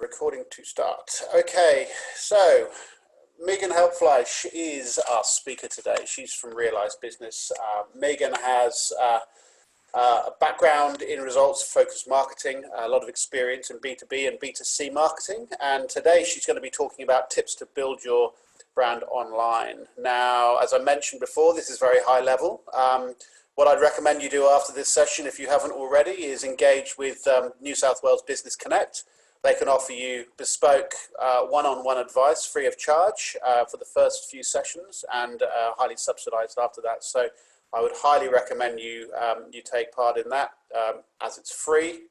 the recording to start. Okay, so Megan Helpfleisch is our speaker today. She's from Realise Business. Megan has a background in results-focused marketing, a lot of experience in B2B and B2C marketing, and today she's going to be talking about tips to build your brand online. Now, as I mentioned before, this is very high level. What I'd recommend you do after this session, if you haven't already, is engage with New South Wales Business Connect. They can offer you bespoke one-on-one advice free of charge for the first few sessions and highly subsidized after that. So I would highly recommend you take part in that as it's free.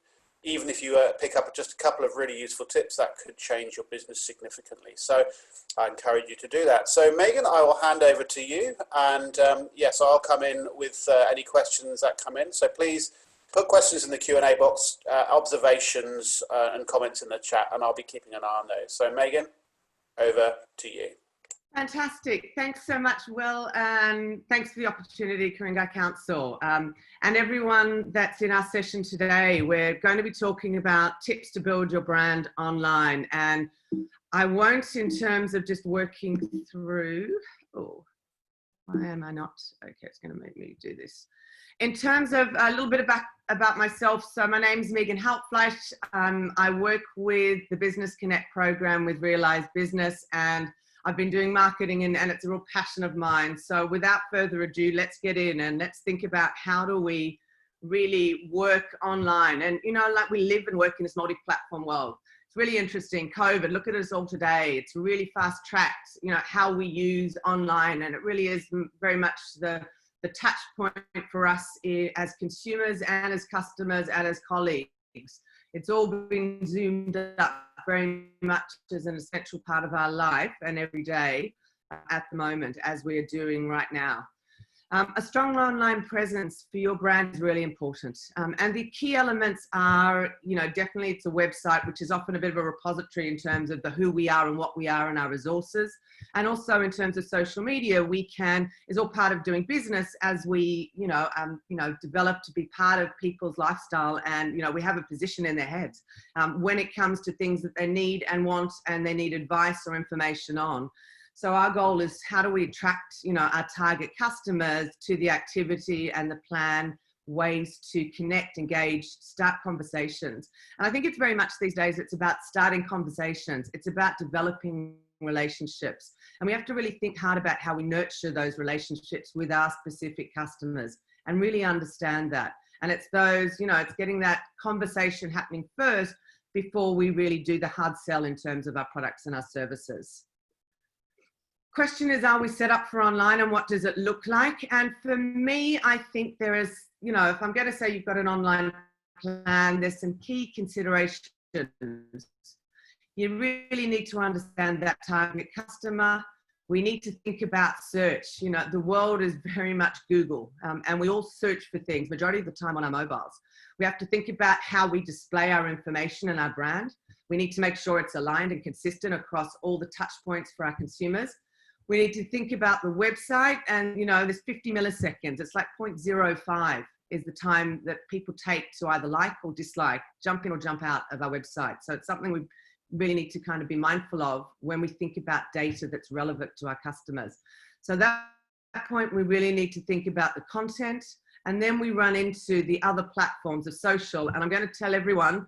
Even if you pick up just a couple of really useful tips, that could change your business significantly. So I encourage you to do that. So Megan, I will hand over to you. And yes, I'll come in with any questions that come in. So please put questions in the Q&A box, observations and comments in the chat, and I'll be keeping an eye on those. So Megan, over to you. Fantastic. Thanks so much, Will, and thanks for the opportunity, Ku-ring-gai Council. And everyone that's in our session today, we're going to be talking about tips to build your brand online. And I won't, in terms of just working through, oh, why am I not? Okay, it's going to make me do this. In terms of a little bit about myself, so my name's Megan Helpfleisch. I work with the Business Connect program with Realise Business, and I've been doing marketing and it's a real passion of mine. So without further ado, let's get in and let's think about how do we really work online. And, you know, like we live and work in this multi-platform world. It's really interesting. COVID, look at us all today. It's really fast tracked, you know, how we use online. And it really is very much the touch point for us as consumers and as customers and as colleagues. It's all been zoomed up very much as an essential part of our life and every day at the moment, as we are doing right now. A strong online presence for your brand is really important. And the key elements are, you know, definitely it's a website, which is often a bit of a repository in terms of the who we are and what we are and our resources. And also in terms of social media, is all part of doing business as we, develop to be part of people's lifestyle. And, you know, we have a position in their heads when it comes to things that they need and want and they need advice or information on. So our goal is how do we attract, you know, our target customers to the activity and the plan, ways to connect, engage, start conversations. And I think it's very much these days, it's about starting conversations. It's about developing relationships. And we have to really think hard about how we nurture those relationships with our specific customers and really understand that. And it's those, you know, it's getting that conversation happening first before we really do the hard sell in terms of our products and our services. Question is, are we set up for online and what does it look like? And for me, I think there is, you know, if I'm going to say you've got an online plan, there's some key considerations. You really need to understand that target customer. We need to think about search. You know, the world is very much Google and we all search for things majority of the time on our mobiles. We have to think about how we display our information and our brand. We need to make sure it's aligned and consistent across all the touch points for our consumers. We need to think about the website and, you know, there's 50 milliseconds. It's like 0.05 is the time that people take to either like or dislike, jump in or jump out of our website. So it's something we really need to kind of be mindful of when we think about data that's relevant to our customers. So that point, we really need to think about the content, and then we run into the other platforms of social. And I'm going to tell everyone,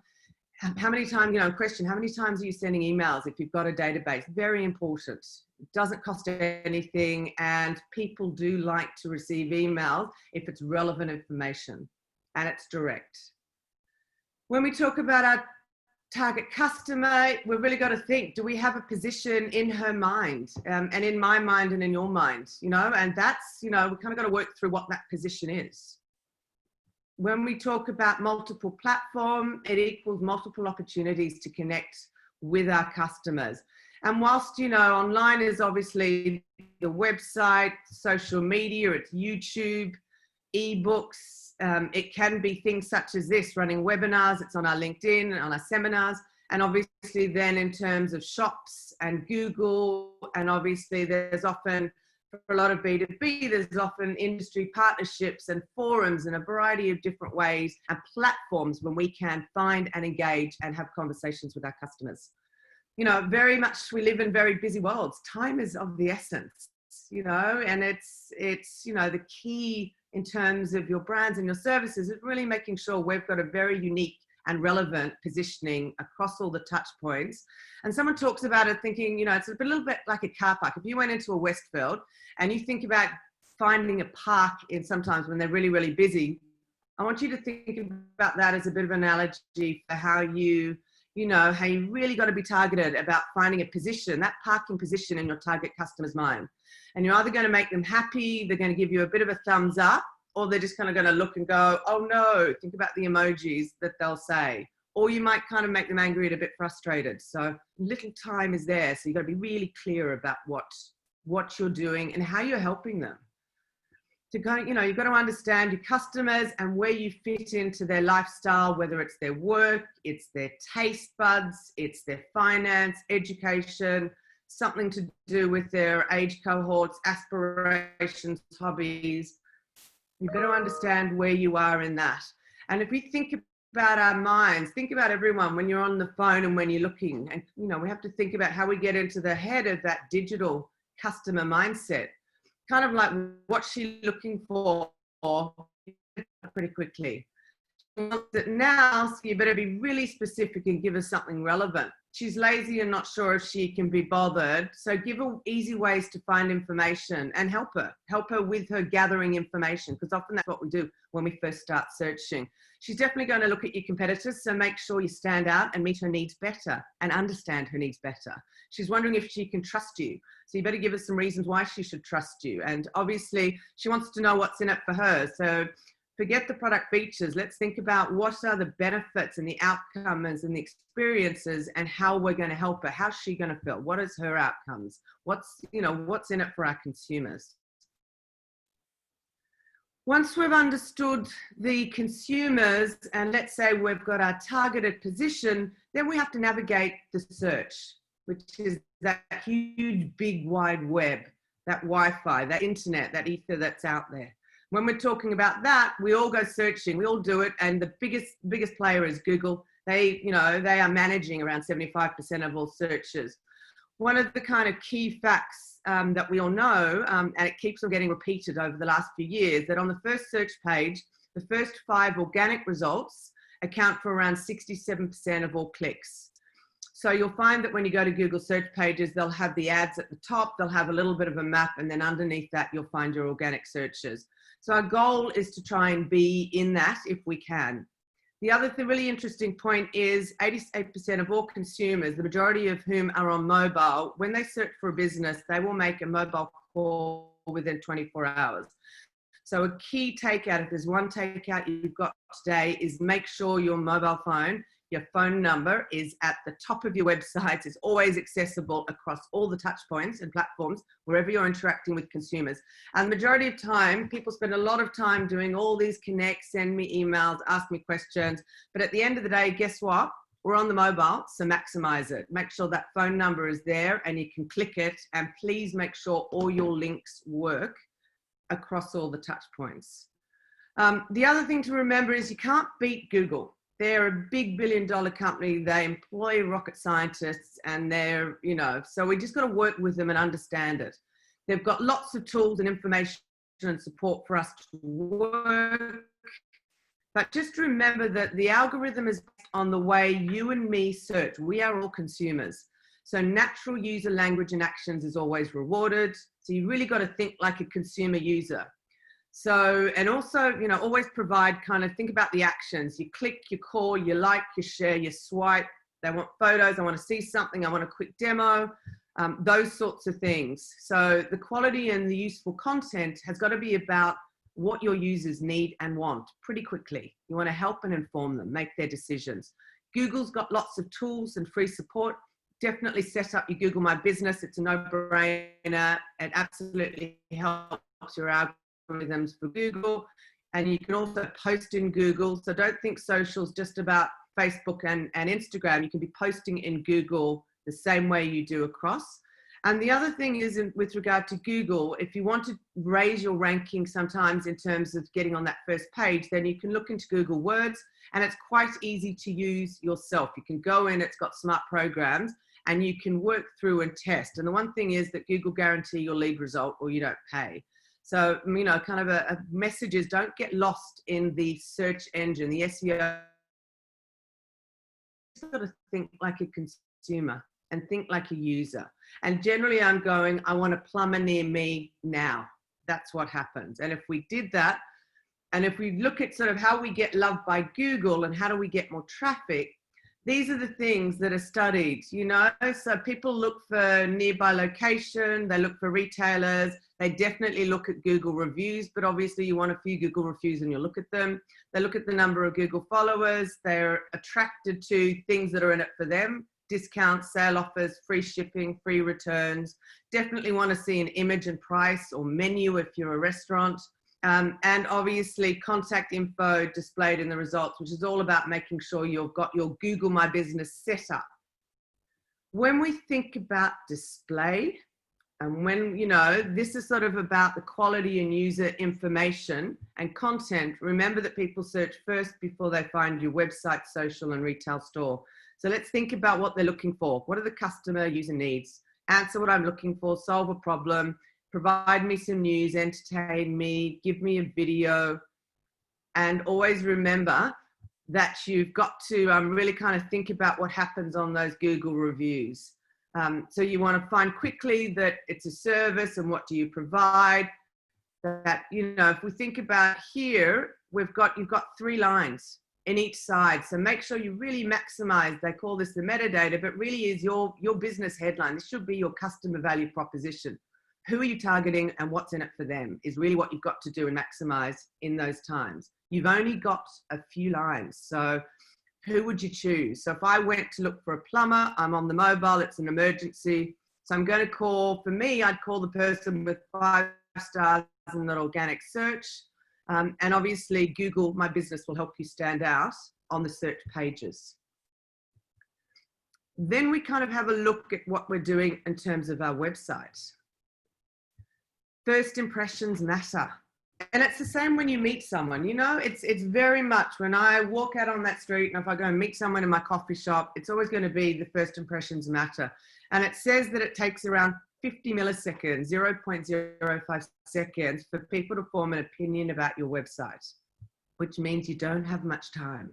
how many times, you know, question, how many times are you sending emails if you've got a database? Very important. It doesn't cost anything, and people do like to receive emails if it's relevant information and it's direct. When we talk about our target customer, we've really got to think, do we have a position in her mind and in my mind and in your mind, you know, and that's, you know, we've kind of got to work through what that position is. When we talk about multiple platform, it equals multiple opportunities to connect with our customers. And whilst, you know, online is obviously the website, social media, it's YouTube, ebooks, it can be things such as this, running webinars, it's on our LinkedIn, on our seminars, and obviously then in terms of shops and Google, and obviously there's often for a lot of B2B, there's often industry partnerships and forums and a variety of different ways and platforms when we can find and engage and have conversations with our customers. You know, very much we live in very busy worlds. Time is of the essence, you know, and it's, you know, the key in terms of your brands and your services is really making sure we've got a very unique and relevant positioning across all the touch points. And someone talks about it thinking, you know, it's a little bit like a car park. If you went into a Westfield and you think about finding a park in sometimes when they're really, really busy, I want you to think about that as a bit of an analogy for how you know, how you really got to be targeted about finding a position, that parking position in your target customer's mind. And you're either going to make them happy, they're going to give you a bit of a thumbs up, or they're just kind of going to look and go, oh no, think about the emojis that they'll say. Or you might kind of make them angry and a bit frustrated. So little time is there. So you've got to be really clear about what you're doing and how you're helping them. To go, you know, you've got to understand your customers and where you fit into their lifestyle, whether it's their work, it's their taste buds, it's their finance, education, something to do with their age cohorts, aspirations, hobbies. You've got to understand where you are in that. And if we think about our minds, think about everyone when you're on the phone and when you're looking, and you know, we have to think about how we get into the head of that digital customer mindset. Kind of like, what's she looking for pretty quickly. She wants it now, so you better be really specific and give her something relevant. She's lazy and not sure if she can be bothered, so give her easy ways to find information and help her with her gathering information, because often that's what we do when we first start searching. She's definitely going to look at your competitors, so make sure you stand out and meet her needs better and understand her needs better. She's wondering if she can trust you, so you better give her some reasons why she should trust you. And obviously she wants to know what's in it for her, so forget the product features. Let's think about what are the benefits and the outcomes and the experiences and how we're going to help her. How's she going to feel? What is her outcomes? What's in it for our consumers? Once we've understood the consumers and let's say we've got our targeted position, then we have to navigate the search, which is that huge, big, wide web, that Wi-Fi, that internet, that ether that's out there. When we're talking about that, we all go searching, we all do it, and the biggest player is Google. They are managing around 75% of all searches. One of the kind of key facts that we all know, and it keeps on getting repeated over the last few years, that on the first search page, the first 5 organic results account for around 67% of all clicks. So you'll find that when you go to Google search pages, they'll have the ads at the top, they'll have a little bit of a map, and then underneath that, you'll find your organic searches. So our goal is to try and be in that if we can. The other really interesting point is 88% of all consumers, the majority of whom are on mobile, when they search for a business, they will make a mobile call within 24 hours. So a key takeout, if there's one takeout you've got today, is make sure your mobile phone, your phone number is at the top of your website. It's always accessible across all the touch points and platforms, wherever you're interacting with consumers. And the majority of time, people spend a lot of time doing all these connects, send me emails, ask me questions. But at the end of the day, guess what? We're on the mobile, so maximize it. Make sure that phone number is there and you can click it. And please make sure all your links work across all the touch points. The other thing to remember is you can't beat Google. They're a big billion-dollar company. They employ rocket scientists and they're, so we just got to work with them and understand it. They've got lots of tools and information and support for us to work. But just remember that the algorithm is based on the way you and me search. We are all consumers. So natural user language and actions is always rewarded. So you really got to think like a consumer user. So, and also, always provide think about the actions. You click, you call, you like, you share, you swipe. They want photos. I want to see something. I want a quick demo, those sorts of things. So the quality and the useful content has got to be about what your users need and want pretty quickly. You want to help and inform them, make their decisions. Google's got lots of tools and free support. Definitely set up your Google My Business. It's a no-brainer. It absolutely helps your algorithms for Google, and you can also post in Google. So don't think social's just about Facebook and Instagram. You can be posting in Google the same way you do across. And the other thing is with regard to Google, if you want to raise your ranking sometimes in terms of getting on that first page, then you can look into Google Words, and it's quite easy to use yourself. You can go in, it's got smart programs, and you can work through and test. And the one thing is that Google guarantee your lead result or you don't pay. So, you know, kind of a message is don't get lost in the search engine, the SEO. You've got to think like a consumer and think like a user. And generally I'm going, I want a plumber near me now. That's what happens. And if we did that, and if we look at sort of how we get loved by Google and how do we get more traffic, these are the things that are studied, you know. So people look for nearby location, they look for retailers, they definitely look at Google reviews, but obviously you want a few Google reviews and you look at them. They look at the number of Google followers, they're attracted to things that are in it for them, discounts, sale offers, free shipping, free returns. Definitely want to see an image and price or menu if you're a restaurant. And obviously contact info displayed in the results, which is all about making sure you've got your Google My Business set up. When we think about display, and when, you know, this is sort of about the quality and user information and content, remember that people search first before they find your website, social and retail store. So let's think about what they're looking for. What are the customer user needs? Answer what I'm looking for, solve a problem, provide me some news, entertain me, give me a video. And always remember that you've got to really kind of think about what happens on those Google reviews. So you want to find quickly that it's a service and what do you provide. That, you know, if we think about here, you've got 3 lines in each side. So make sure you really maximize, they call this the metadata, but really is your business headline. This should be your customer value proposition. Who are you targeting and what's in it for them is really what you've got to do and maximize in those times. You've only got a few lines. So who would you choose? So if I went to look for a plumber, I'm on the mobile, it's an emergency. So I'm going to call, for me, I'd call the person with 5 stars in that organic search. And obviously Google My Business will help you stand out on the search pages. Then we kind of have a look at what we're doing in terms of our website. First impressions matter. And it's the same when you meet someone, you know, it's very much when I walk out on that street and if I go and meet someone in my coffee shop, it's always going to be the first impressions matter. And it says that it takes around 50 milliseconds, 0.05 seconds for people to form an opinion about your website, which means you don't have much time.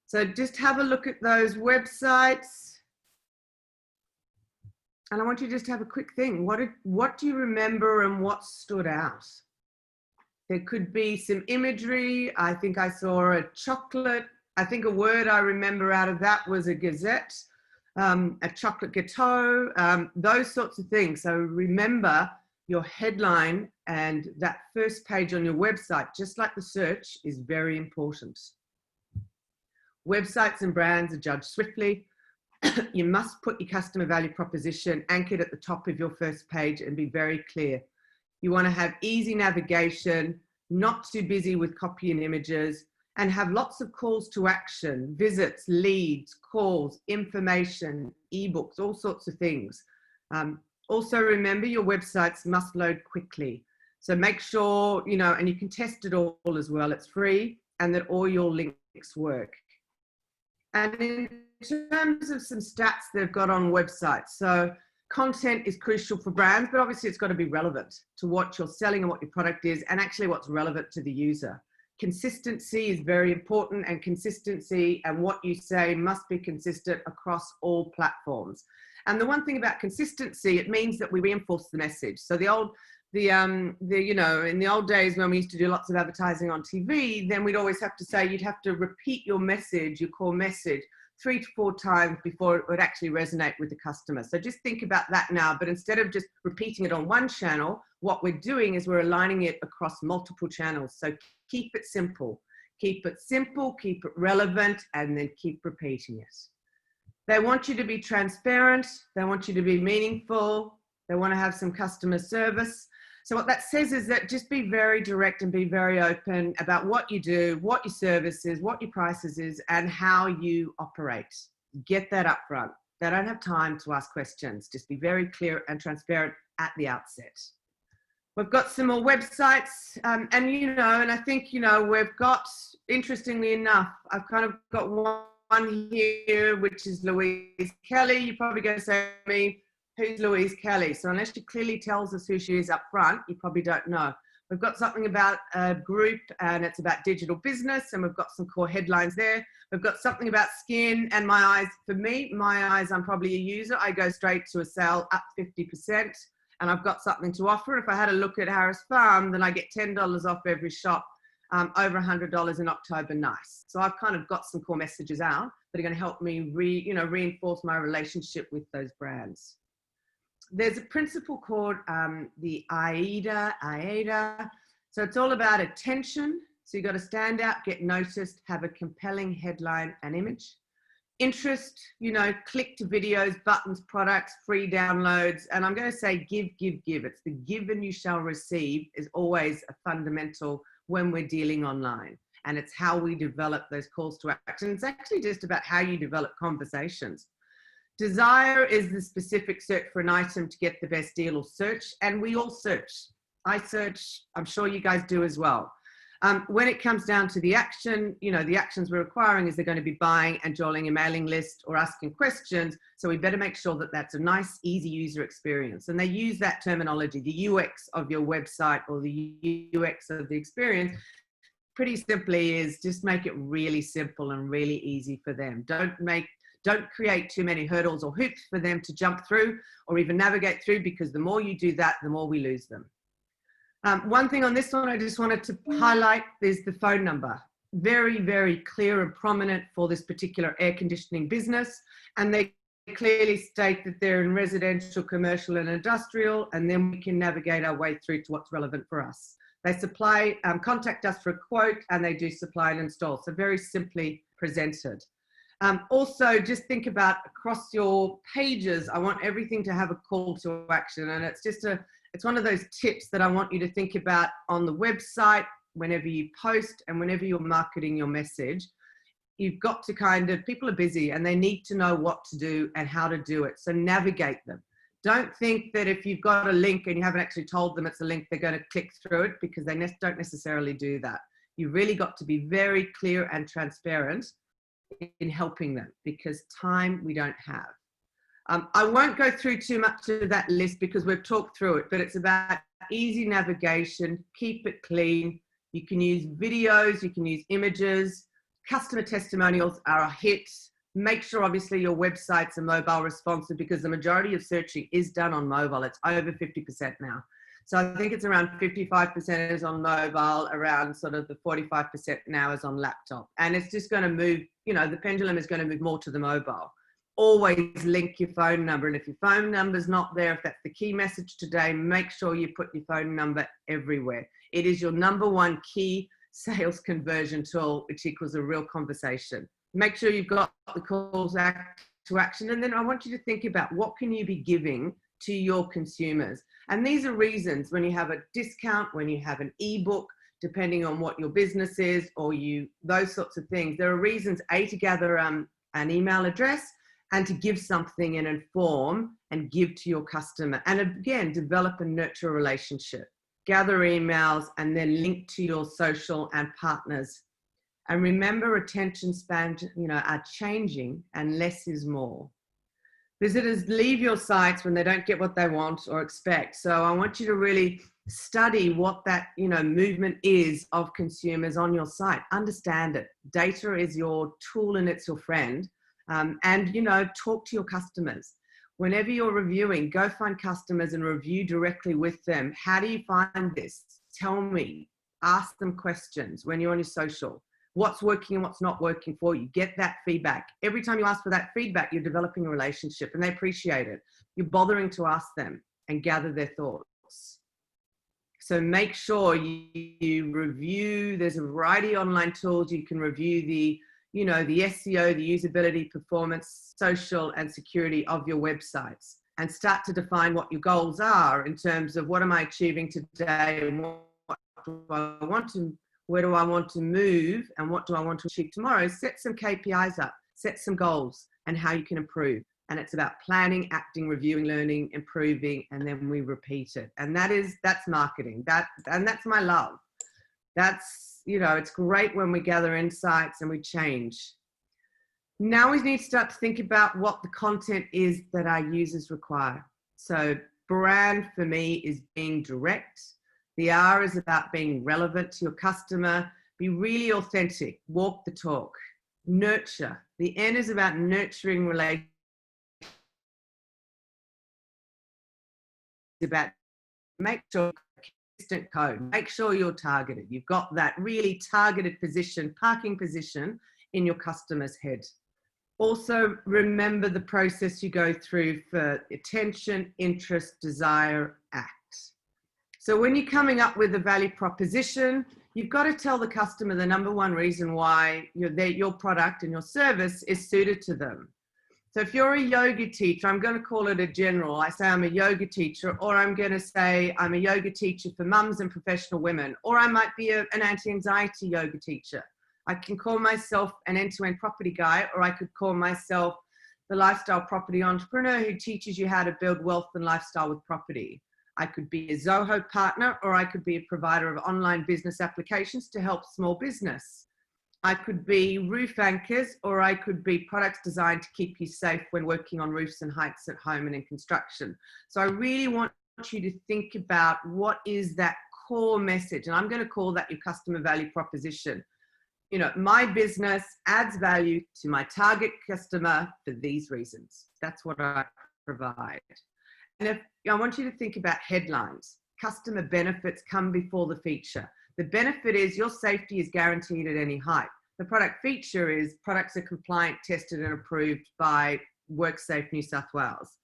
So just have a look at those websites. And I want you to just have a quick thing. What do you remember and what stood out? There could be some imagery. I think I saw a chocolate. I think a word I remember out of that was a gazette, a chocolate gâteau, those sorts of things. So remember your headline and that first page on your website, just like the search, is very important. Websites and brands are judged swiftly. You must put your customer value proposition anchored at the top of your first page and be very clear. You want to have easy navigation, not too busy with copy and images, and have lots of calls to action, visits, leads, calls, information, ebooks, all sorts of things. Also remember your websites must load quickly. So make sure, you know, and you can test it all as well, it's free, and that all your links work. And in terms of some stats they've got on websites, so content is crucial for brands, but obviously it's got to be relevant to what you're selling and what your product is, and actually what's relevant to the user. Consistency is very important, and consistency and what you say must be consistent across all platforms. And the one thing about consistency, it means that we reinforce the message. So you know, in the old days when we used to do lots of advertising on TV, then we'd always have to say, you'd have to repeat your message, your core message, 3 to 4 times before it would actually resonate with the customer. So just think about that now, but instead of just repeating it on one channel, what we're doing is we're aligning it across multiple channels. So keep it simple, keep it relevant, and then keep repeating it. They want you to be transparent. They want you to be meaningful. They want to have some customer service. So what that says is that just be very direct and be very open about what you do, what your service is, what your prices is, and how you operate. Get that up front. They don't have time to ask questions. Just be very clear and transparent at the outset. We've got some more websites, and I think, we've got, interestingly enough, I've kind of got one here, which is Louise Kelly. You're probably going to say to me, who's Louise Kelly? So unless she clearly tells us who she is up front, you probably don't know. We've got something about a group, and it's about digital business, and we've got some core headlines there. We've got something about skin and my eyes. For me, my eyes, I'm probably a user. I go straight to a sale up 50%, and I've got something to offer. If I had a look at Harris Farm, then I get $10 off every shop, over $100 in October. Nice. So I've kind of got some core messages out that are going to help me reinforce my relationship with those brands. There's a principle called the AIDA. So it's all about attention. So you've got to stand out, get noticed, have a compelling headline and image. Interest, click to videos, buttons, products, free downloads. And I'm going to say give. It's the give and you shall receive is always a fundamental when we're dealing online. And it's how we develop those calls to action. It's actually just about how you develop conversations. Desire is the specific search for an item to get the best deal or search. And we all search. I search. I'm sure you guys do as well. When it comes down to the action, the actions we're requiring is they're going to be buying and joining a mailing list or asking questions. So we better make sure that that's a nice, easy user experience. And they use that terminology, the UX of your website or the UX of the experience, pretty simply is just make it really simple and really easy for them. Don't create too many hurdles or hoops for them to jump through or even navigate through, because the more you do that, the more we lose them. One thing on this one I just wanted to highlight is the phone number. Very, very clear and prominent for this particular air conditioning business. And they clearly state that they're in residential, commercial and industrial, and then we can navigate our way through to what's relevant for us. They supply, contact us for a quote, and they do supply and install. So very simply presented. Also, just think about across your pages, I want everything to have a call to action. And it's one of those tips that I want you to think about on the website, whenever you post and whenever you're marketing your message. You've got to people are busy and they need to know what to do and how to do it. So navigate them. Don't think that if you've got a link and you haven't actually told them it's a link, they're going to click through it, because they don't necessarily do that. You've really got to be very clear and transparent in helping them, because time we don't have. I won't go through too much of that list because we've talked through it, but it's about easy navigation, keep it clean. You can use videos, you can use images, customer testimonials are a hit. Make sure obviously your websites are mobile responsive, because the majority of searching is done on mobile. It's over 50% now. So I think it's around 55% is on mobile, around sort of the 45% now is on laptop. And it's just going to move, the pendulum is going to move more to the mobile. Always link your phone number. And if your phone number is not there, if that's the key message today, make sure you put your phone number everywhere. It is your number one key sales conversion tool, which equals a real conversation. Make sure you've got the calls to action. And then I want you to think about what can you be giving to your consumers. And these are reasons when you have a discount, when you have an ebook, depending on what your business is, or those sorts of things. There are reasons, A, to gather an email address, and to give something and inform and give to your customer. And again, develop and nurture a relationship. Gather emails and then link to your social and partners. And remember, attention spans, are changing, and less is more. Visitors leave your sites when they don't get what they want or expect. So I want you to really study what that, movement is of consumers on your site. Understand it. Data is your tool and it's your friend. And talk to your customers. Whenever you're reviewing, go find customers and review directly with them. How do you find this? Tell me. Ask them questions when you're on your social. What's working and what's not working for you? Get that feedback. Every time you ask for that feedback, you're developing a relationship, and they appreciate it. You're bothering to ask them and gather their thoughts. So make sure you review. There's a variety of online tools. You can review the SEO, the usability, performance, social, and security of your websites, and start to define what your goals are in terms of what am I achieving today, and where do I want to move, and what do I want to achieve tomorrow. Set some KPIs up, set some goals, and how you can improve. And it's about planning, acting, reviewing, learning, improving, and then we repeat it. And that's marketing. And that's my love. That's, you know, it's great when we gather insights and we change. Now we need to start to think about what the content is that our users require. So brand for me is being direct. The R is about being relevant to your customer. Be really authentic, walk the talk, nurture. The N is about nurturing relationships. About make sure consistent code, make sure you're targeted. You've got that really targeted position, parking position in your customer's head. Also, remember the process you go through for attention, interest, desire, act. So when you're coming up with a value proposition, you've got to tell the customer the number one reason why your product and your service is suited to them. So if you're a yoga teacher, I'm going to call it a general. I say I'm a yoga teacher, or I'm going to say I'm a yoga teacher for mums and professional women, or I might be an anti-anxiety yoga teacher. I can call myself an end-to-end property guy, or I could call myself the lifestyle property entrepreneur who teaches you how to build wealth and lifestyle with property. I could be a Zoho partner, or I could be a provider of online business applications to help small business. I could be roof anchors, or I could be products designed to keep you safe when working on roofs and heights at home and in construction. So I really want you to think about what is that core message, and I'm going to call that your customer value proposition. You know, my business adds value to my target customer for these reasons. That's what I provide. And I want you to think about headlines. Customer benefits come before the feature. The benefit is your safety is guaranteed at any height. The product feature is products are compliant, tested and approved by WorkSafe New South Wales.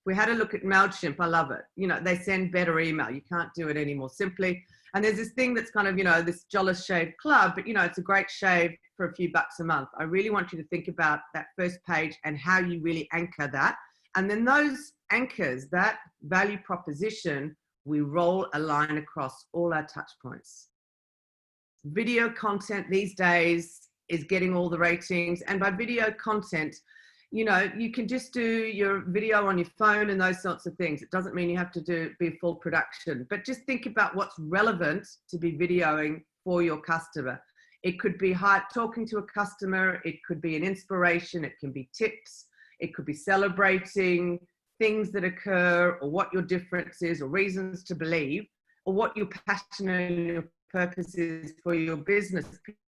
We had a look at MailChimp. I love it. You know, they send better email. You can't do it any more simply. And there's this thing that's kind of, you know, this Jollis Shave Club, but, you know, it's a great shave for a few bucks a month. I really want you to think about that first page and how you really anchor that. And then those anchors, that value proposition, we roll a line across all our touch points. Video content these days is getting all the ratings. And by video content, you know, you can just do your video on your phone and those sorts of things. It doesn't mean you have to be full production, but just think about what's relevant to be videoing for your customer. It could be talking to a customer. It could be an inspiration. It can be tips. It could be celebrating things that occur, or what your difference is, or reasons to believe, or what your passion and your purpose is for your business.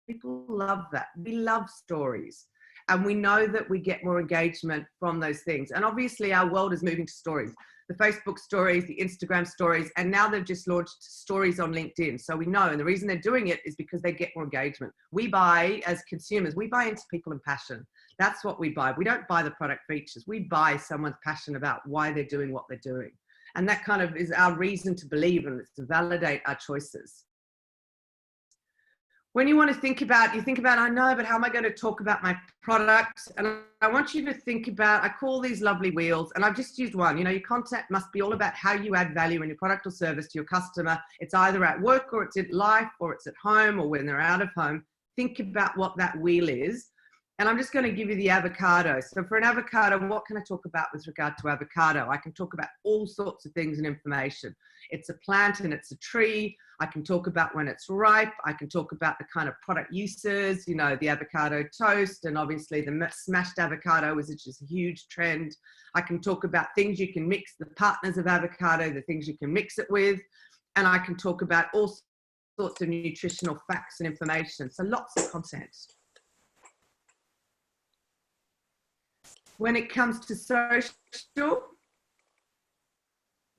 People love that. We love stories. And we know that we get more engagement from those things. And obviously our world is moving to stories. The Facebook stories, the Instagram stories, and now they've just launched stories on LinkedIn. So we know, and the reason they're doing it is because they get more engagement. We buy, as consumers, we buy into people and passion. That's what we buy. We don't buy the product features. We buy someone's passion about why they're doing what they're doing. And that kind of is our reason to believe, and it's to validate our choices. When you want to think about, you think about, I know, but how am I going to talk about my product? And I want you to think about, I call these lovely wheels, and I've just used one. You know, your content must be all about how you add value in your product or service to your customer. It's either at work, or it's at life, or it's at home, or when they're out of home. Think about what that wheel is. And I'm just going to give you the avocado. So for an avocado, what can I talk about with regard to avocado? I can talk about all sorts of things and information. It's a plant and it's a tree. I can talk about when it's ripe. I can talk about the kind of product uses, you know, the avocado toast, and obviously the smashed avocado, which is a huge trend. I can talk about things you can mix, the partners of avocado, the things you can mix it with. And I can talk about all sorts of nutritional facts and information. So lots of content. When it comes to social,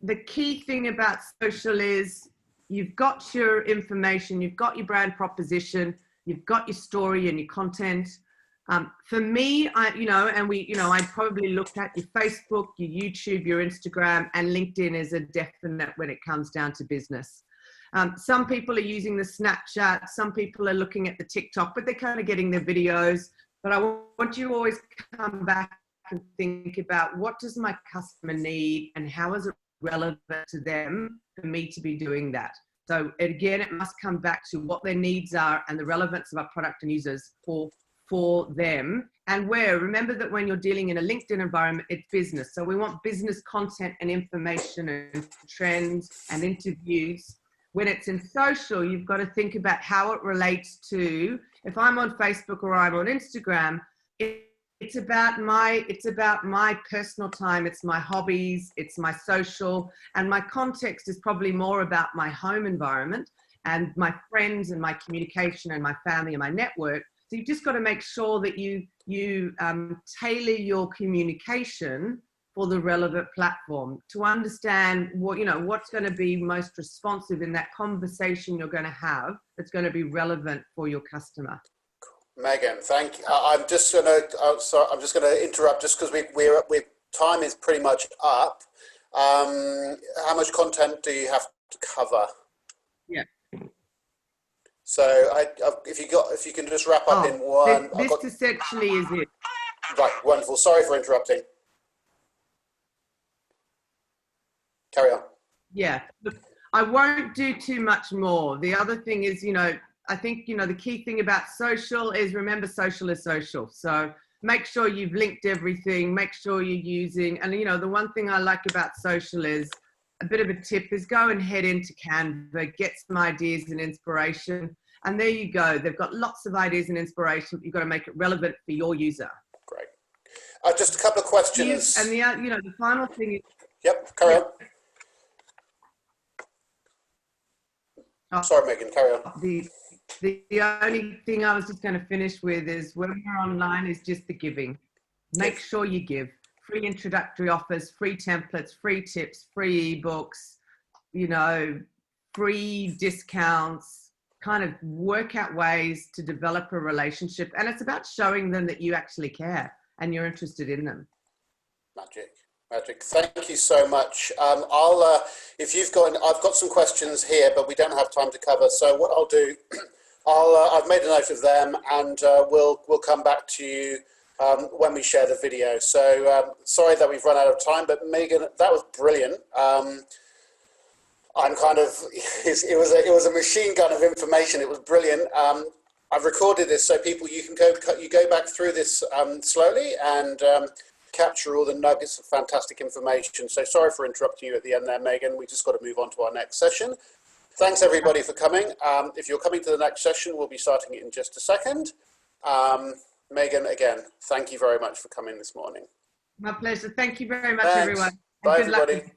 the key thing about social is you've got your information, you've got your brand proposition, you've got your story and your content. For me, I'd probably look at your Facebook, your YouTube, your Instagram, and LinkedIn is a definite when it comes down to business. Some people are using the Snapchat, some people are looking at the TikTok, but they're kind of getting their videos. But I want you to always come back and think about, what does my customer need and how is it relevant to them for me to be doing that? So again, it must come back to what their needs are and the relevance of our product and users for for them. And remember that when you're dealing in a LinkedIn environment, it's business. So we want business content and information and trends and interviews. When it's in social, you've got to think about how it relates to, if I'm on Facebook or I'm on Instagram, it's about my personal time, it's my hobbies, it's my social, and my context is probably more about my home environment and my friends and my communication and my family and my network. So you've just got to make sure that you tailor your communication for the relevant platform to understand what's going to be most responsive in that conversation you're going to have that's going to be relevant for your customer. Megan, thank you. I'm just going to interrupt just because we're time is pretty much up. How much content do you have to cover? Yeah. So if you can just wrap up in one. This essentially is it. Right, wonderful. Sorry for interrupting. Carry on. Yeah, look, I won't do too much more. The other thing is, I think, the key thing about social is, remember, social is social. So make sure you've linked everything, make sure you're using, and the one thing I like about social is, a bit of a tip is go and head into Canva, get some ideas and inspiration. And there you go. They've got lots of ideas and inspiration. You've got to make it relevant for your user. Great. Just a couple of questions. And the final thing is. Yep. Carry on. Sorry, Megan. Carry on. The only thing I was just going to finish with is when we're online is just the giving. Make sure you give. Free introductory offers, free templates, free tips, free ebooks, free discounts, kind of work out ways to develop a relationship. And it's about showing them that you actually care and you're interested in them. Magic. Thank you so much. I've got some questions here, but we don't have time to cover. So what I'll do, I've made a note of them, and we'll come back to you when we share the video. So sorry that we've run out of time, but Megan, that was brilliant. It was a machine gun of information. It was brilliant. I've recorded this so you can go back through this slowly and capture all the nuggets of fantastic information. So sorry for interrupting you at the end there, Megan. We just got to move on to our next session. Thanks everybody for coming. If you're coming to the next session, we'll be starting it in just a second. Megan, again, thank you very much for coming this morning. My pleasure. Thank you very much, Thanks. everyone. Bye, everybody.